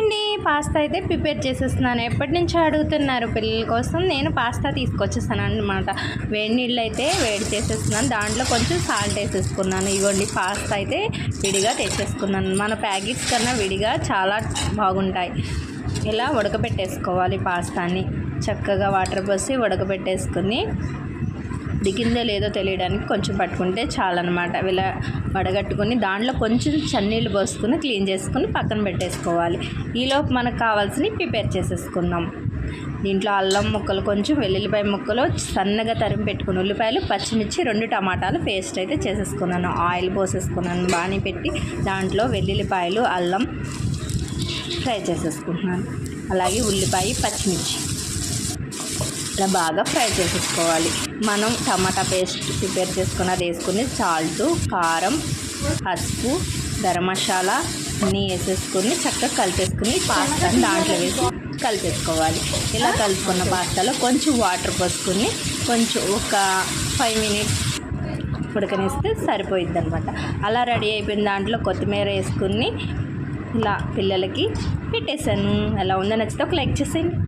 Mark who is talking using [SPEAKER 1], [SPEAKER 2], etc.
[SPEAKER 1] అండి, పాస్తా అయితే ప్రిపేర్ చేసేస్తున్నాను. ఎప్పటి నుంచో అడుగుతున్నారు పిల్లల కోసం. నేను పాస్తా తీసుకొచ్చేసాను అనమాట. వేడి నీళ్ళు అయితే వేడి చేసేస్తున్నాను. దాంట్లో కొంచెం సాల్ట్ వేసేసుకున్నాను. ఇవ్వండి, పాస్తా అయితే విడిగా తెచ్చేసుకున్నాను. మన ప్యాకెట్స్ కన్నా విడిగా చాలా బాగుంటాయి. ఇలా ఉడకబెట్టేసుకోవాలి. పాస్తాని చక్కగా వాటర్ పోసి ఉడకబెట్టేసుకుని ఉడికిందో లేదో తెలియడానికి కొంచెం పట్టుకుంటే చాలన్నమాట. ఇలా వడగట్టుకుని దాంట్లో కొంచెం చన్నీళ్ళు పోసుకుని క్లీన్ చేసుకుని పక్కన పెట్టేసుకోవాలి. ఈలోపు మనకు కావాల్సినవి ప్రిపేర్ చేసేసుకుందాం. దీంట్లో అల్లం ముక్కలు, కొంచెం వెల్లుల్లిపాయ ముక్కలు సన్నగా తరిమి పెట్టుకుని, ఉల్లిపాయలు, పచ్చిమిర్చి, 2 టమాటాలు పేస్ట్ అయితే చేసేసుకున్నాను. ఆయిల్ పోసేసుకున్నాను బాణీ పెట్టి. దాంట్లో వెల్లుల్లిపాయలు, అల్లం ఫ్రై చేసేసుకుంటున్నాను. అలాగే ఉల్లిపాయ, పచ్చిమిర్చి ఇలా బాగా ఫ్రై చేసేసుకోవాలి. మనం టమాటా పేస్ట్ ప్రిపేర్ చేసుకున్నది వేసుకుని సాల్ట్, కారం, పసుపు, గరం మసాలా అన్నీ వేసేసుకుని చక్కగా కలిపేసుకుని పాస్తాని దాంట్లో వేసి కలిపేసుకోవాలి. ఇలా కలుపుకున్న పాస్తాలో కొంచెం వాటర్ పోసుకుని కొంచెం ఒక 5 మినిట్స్ ఉడకనిస్తే సరిపోయిద్ది అనమాట. అలా రెడీ అయిపోయిన దాంట్లో కొత్తిమీర వేసుకుని ఇలా పిల్లలకి పెట్టేశాను. ఎలా ఉందో నచ్చితే ఒక లైక్ చేసేయండి.